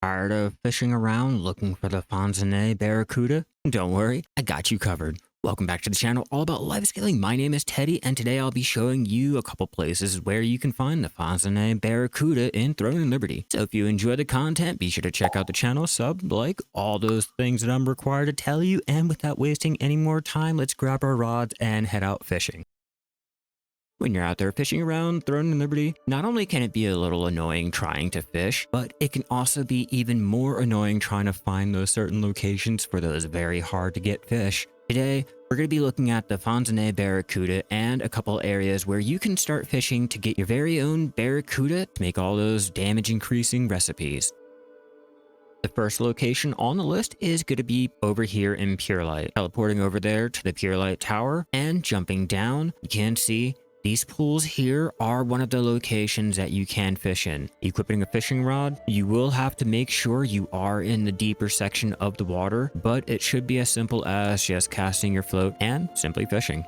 Tired of fishing around looking for the Fonsine Barracuda? Don't worry, I got you covered. Welcome back to the channel all about live scaling. My name is Teddy, and today I'll be showing you a couple places where you can find the Fonsine Barracuda in Throne and Liberty. So if you enjoy the content, be sure to check out the channel, sub, like, all those things that I'm required to tell you. And without wasting any more time, let's grab our rods and head out fishing. When you're out there fishing around Throne and Liberty, not only can it be a little annoying trying to fish, but it can also be even more annoying trying to find those certain locations for those very hard to get fish. Today, we're going to be looking at the Fonsine Barracuda and a couple areas where you can start fishing to get your very own Barracuda to make all those damage increasing recipes. The first location on the list is going to be over here in Twighlite. Teleporting over there to the Twighlite tower and jumping down, you can see these pools here are one of the locations that you can fish in. Equipping a fishing rod, you will have to make sure you are in the deeper section of the water, but it should be as simple as just casting your float and simply fishing.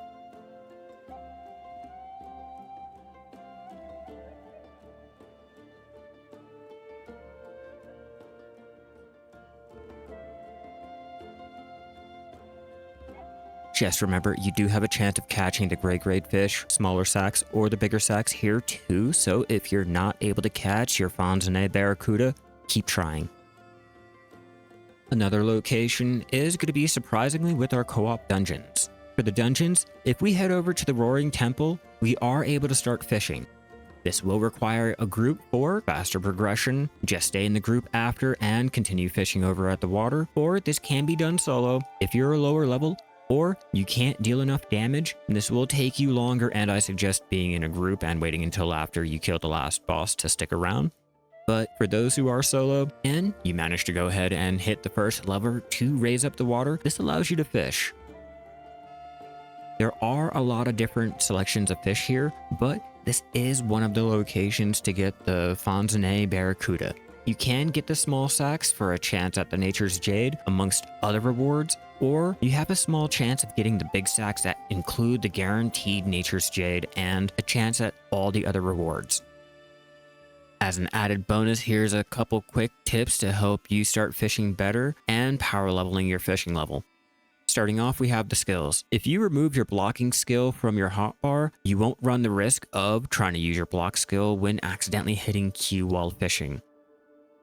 Just remember, you do have a chance of catching the gray grade fish, smaller sacks, or the bigger sacks here too, so if you're not able to catch your Fonsine Barracuda, keep trying. Another location is going to be surprisingly with our co-op dungeons. For the dungeons, if we head over to the Roaring Temple, we are able to start fishing. This will require a group for faster progression. Just stay in the group after and continue fishing over at the water, or this can be done solo if you're a lower level, or you can't deal enough damage. This will take you longer, and I suggest being in a group and waiting until after you kill the last boss to stick around. But for those who are solo and you manage to go ahead and hit the first lever to raise up the water, this allows you to fish. There are a lot of different selections of fish here, but this is one of the locations to get the Fonsine Barracuda. You can get the small sacks for a chance at the Nature's Jade amongst other rewards, or you have a small chance of getting the big sacks that include the guaranteed Nature's Jade and a chance at all the other rewards. As an added bonus, here's a couple quick tips to help you start fishing better and power leveling your fishing level. Starting off, we have the skills. If you remove your blocking skill from your hotbar, you won't run the risk of trying to use your block skill when accidentally hitting Q while fishing.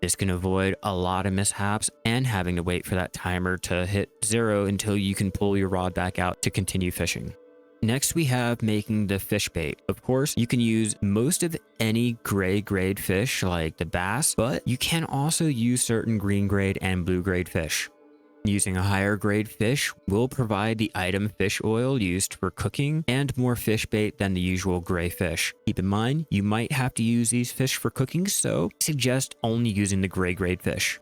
This can avoid a lot of mishaps and having to wait for that timer to hit 0 until you can pull your rod back out to continue fishing. Next, we have making the fish bait. Of course, you can use most of any gray grade fish like the bass, but you can also use certain green grade and blue grade fish. Using a higher grade fish will provide the item fish oil used for cooking and more fish bait than the usual gray fish. Keep in mind, you might have to use these fish for cooking, so suggest only using the gray grade fish.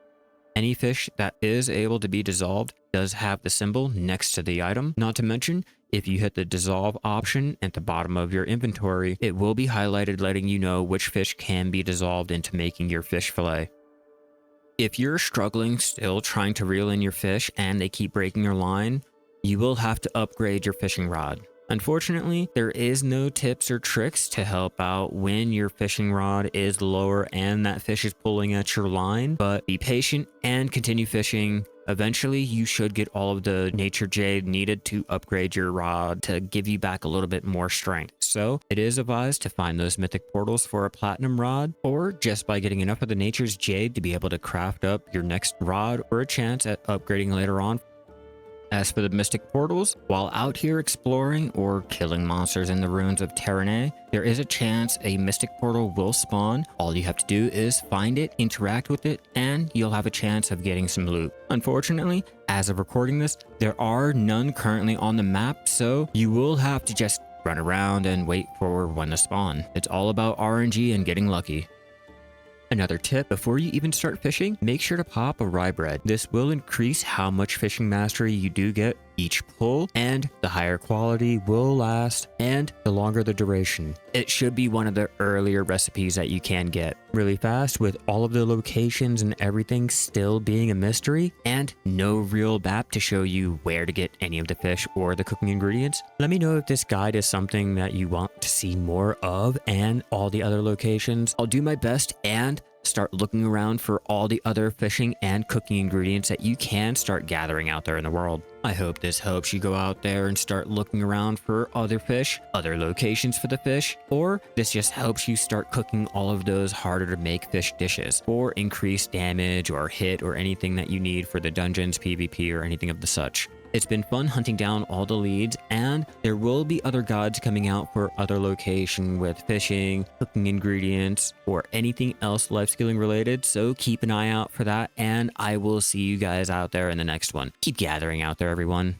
Any fish that is able to be dissolved does have the symbol next to the item. Not to mention, if you hit the dissolve option at the bottom of your inventory, it will be highlighted letting you know which fish can be dissolved into making your fish fillet. If you're struggling still trying to reel in your fish and they keep breaking your line, you will have to upgrade your fishing rod. Unfortunately, there is no tips or tricks to help out when your fishing rod is lower and that fish is pulling at your line, but be patient and continue fishing. Eventually, you should get all of the Nature Jade needed to upgrade your rod to give you back a little bit more strength. So it is advised to find those mythic portals for a platinum rod, or just by getting enough of the Nature's Jade to be able to craft up your next rod or a chance at upgrading later on. As for the mystic portals, while out here exploring or killing monsters in the ruins of Terranea, there is a chance a mystic portal will spawn. All you have to do is find it, interact with it, and you'll have a chance of getting some loot. Unfortunately, as of recording this, there are none currently on the map, so you will have to just run around and wait for one to spawn. It's all about RNG and getting lucky. Another tip, before you even start fishing, make sure to pop a rye bread. This will increase how much fishing mastery you do get each pull, and the higher quality will last, and the longer the duration. It should be one of the earlier recipes that you can get. Really fast, with all of the locations and everything still being a mystery, and no real map to show you where to get any of the fish or the cooking ingredients. Let me know if this guide is something that you want to see more of and all the other locations. I'll do my best, and start looking around for all the other fishing and cooking ingredients that you can start gathering out there in the world. I hope this helps you go out there and start looking around for other fish, other locations for the fish, or this just helps you start cooking all of those harder to make fish dishes for increased damage or hit or anything that you need for the dungeons, PvP, or anything of the such. It's been fun hunting down all the leads, and there will be other guides coming out for other location with fishing, cooking ingredients, or anything else life skilling related, so keep an eye out for that, and I will see you guys out there in the next one. Keep gathering out there, everyone.